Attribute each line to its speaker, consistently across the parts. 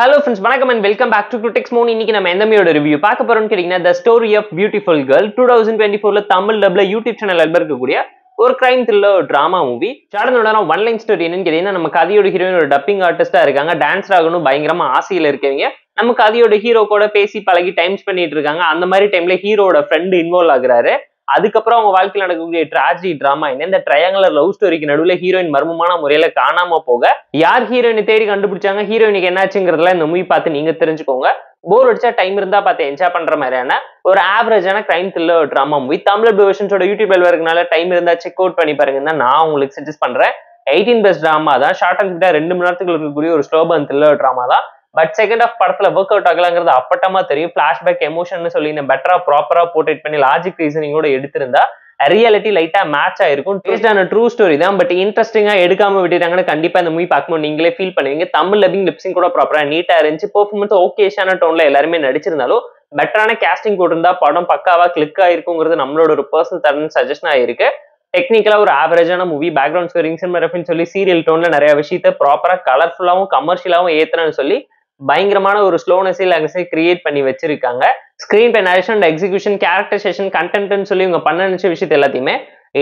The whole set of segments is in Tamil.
Speaker 1: Hello friends, வணக்கம் and welcome back to Critics Moon. இன்னைக்கு நம்ம எந்த மூவியோட ரிவ்யூ பார்க்க போறோம்னு கேட்டீங்கன்னா The Story of Beautiful Girl 2024ல தமிழ் டப்ல யூடியூப் சேனல் இருக்கக்கூடிய ஒரு கிரைம் த்ரில்லர் டிராமா மூவி. சாடனோட ஒன் லைன் ஸ்டோரி என்னன்னு கேட்டீங்கன்னா நம்ம கதையோட ஹீரோயின் ஒரு டப்பிங் ஆர்டிஸ்டா இருக்காங்க. டான்ஸ் ஆகணும் பயங்கரமா ஆசையில இருக்கவங்க நம்ம கதையோட ஹீரோ கூட பேசி பழகி டைம் பண்ணிட்டு இருக்காங்க. அந்த மாதிரி டைம்ல ஹீரோட ஃப்ரெண்ட் இன்வால்வ் ஆகுறாரு. அதுக்கப்புறம் அவங்க வாழ்க்கையில் நடக்கக்கூடிய டிராஜடி டிராமா என்ன, இந்த ட்ரையாங்குலர் லவ் ஸ்டோரிக்கு நடுவில் ஹீரோயின் மர்மமான முறையில காணாம போக யார் ஹீரோயினை தேடி கண்டுபிடிச்சாங்க, ஹீரோயினுக்கு என்னாச்சுங்கிறதுல இந்த மூவி பார்த்து நீங்க தெரிஞ்சுக்கோங்க. போர் அடிச்சா டைம் இருந்தா பார்த்து என்ஜாய் பண்ற மாதிரியான ஒரு ஆவரேஜான crime thriller drama movie. Tamil வெர்ஷன்ஸோட யூடியூப்ல இருக்கனால டைம் இருந்தா செக் அவுட் பண்ணி பாருங்க நான் உங்களுக்கு சஜஸ்ட் பண்றேன். 18+ டிராமா தான், ஷார்ட் அண்ட் ஸ்வீட்டா 2 மணி நேரத்துக்கு இருக்கக்கூடிய ஒரு ஸ்லோ பர்ன் த்ரில்லர் டிராமா தான். பட் செகண்ட் ஆஃப் படத்துல ஒர்க் அவுட் ஆகலாங்கிறது அப்பட்டமா தெரியும். பிளாஷ்பேக் எமோஷன் சொல்லி பெட்டரா ப்ராப்பரா போர்ட்ரேட் பண்ணி லாஜிக் ரீசனிங்கோட எடுத்திருந்தா ரியாலிட்டி லைட்டா மேட்ச் ஆயிருக்கும். பேஸ்ட் ஆன ட்ரூ ஸ்டோரி தான், பட் இன்ட்ரெஸ்டிங்கா எடுக்காம விட்டுட்டாங்கன்னு கண்டிப்பா இந்த மூவி பார்க்கும்போது நீங்களே ஃபீல் பண்ணுவீங்க. தமிழ் லப்பிங் லிப்சிங் கூட ப்ராப்பரா நீட்டா இருந்துச்சு. பெர்ஃபார்மன்ஸ் ஓகேஷான டோன்ல எல்லாருமே நடிச்சிருந்தாலும் பெட்டரான கேஸ்டிங் போட்டிருந்தா படம் பக்காவா கிளிக் ஆயிருக்குங்கிறது நம்மளோட ஒரு பர்சனல் தரன்னு சஜஷன் ஆயிருக்கு. டெக்னிக்கலா ஒரு ஆவரேஜான மூவி, பேக்ரவுண்ட் ஸ்கோரிங் சினிமாகிராஃபின்னு சொல்லி சீரியல் டோன்ல நிறைய விஷயத்த ப்ராப்பரா கலர்ஃபுல்லாவும் கமர்ஷியலாவும் ஏத்துறேன்னு சொல்லி பயங்கரமான ஒரு ஸ்லோனஸில் அங்கே கிரியேட் பண்ணி வச்சிருக்காங்க. Screenplay narration and execution, characterisation, கண்டென்ட்னு சொல்லி இவங்க பண்ண நினைச்ச விஷயத்த எல்லாத்தையுமே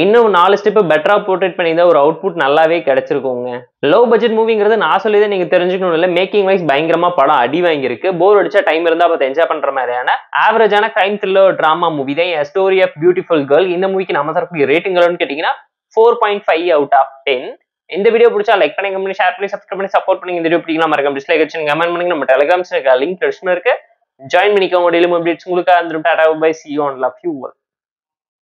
Speaker 1: இன்னும் 4 ஸ்டெப் பெட்டரா போர்ட்ரேட் பண்ணியிருந்தா ஒரு அவுட்புட் நல்லாவே கிடைச்சிருக்குங்க. லோ பட்ஜெட் மூவிங்கிறது நான் சொல்லிதான் நீங்க தெரிஞ்சுக்கணும் இல்லை, மேக்கிங் வைஸ் பயங்கரமா படம் அடி வாங்கியிருக்கு. போர் அடிச்சா டைம் இருந்தா பார்த்து என்ஜாய் பண்ற மாதிரியான ஆவரேஜான கிரைம் த்ரில்லர் டிராமா மூவி தான் ஸ்டோரி ஆஃப் பியூட்டிஃபுல் கேர்ள். இந்த மூவிக்கு நம்ம தரக்கூடிய ரேட்டிங் கேட்டீங்கன்னா 4.5 out of 10. இந்த வீடியோ பிடிச்சா லைக் பண்ணி, கமெண்ட், ஷேர் பண்ணி, சப்ஸ்கிரைப் பண்ணி சப்போர்ட் பண்ணி. இந்த வீடியோ பிடிக்கலாம் மறக்காம டிஸ்லைக் வச்சு கமெண்ட் பண்ணி. நம்ம டெலிகிராம் லிங்க் டிஸ்கிரிப்ஷன்ல இருக்கு, ஜாயின் பண்ணிக்கோங்க. டெய்லி அப்டேட்ஸ் உங்களுக்கு வந்துடும். Tata bye, see you on love you all.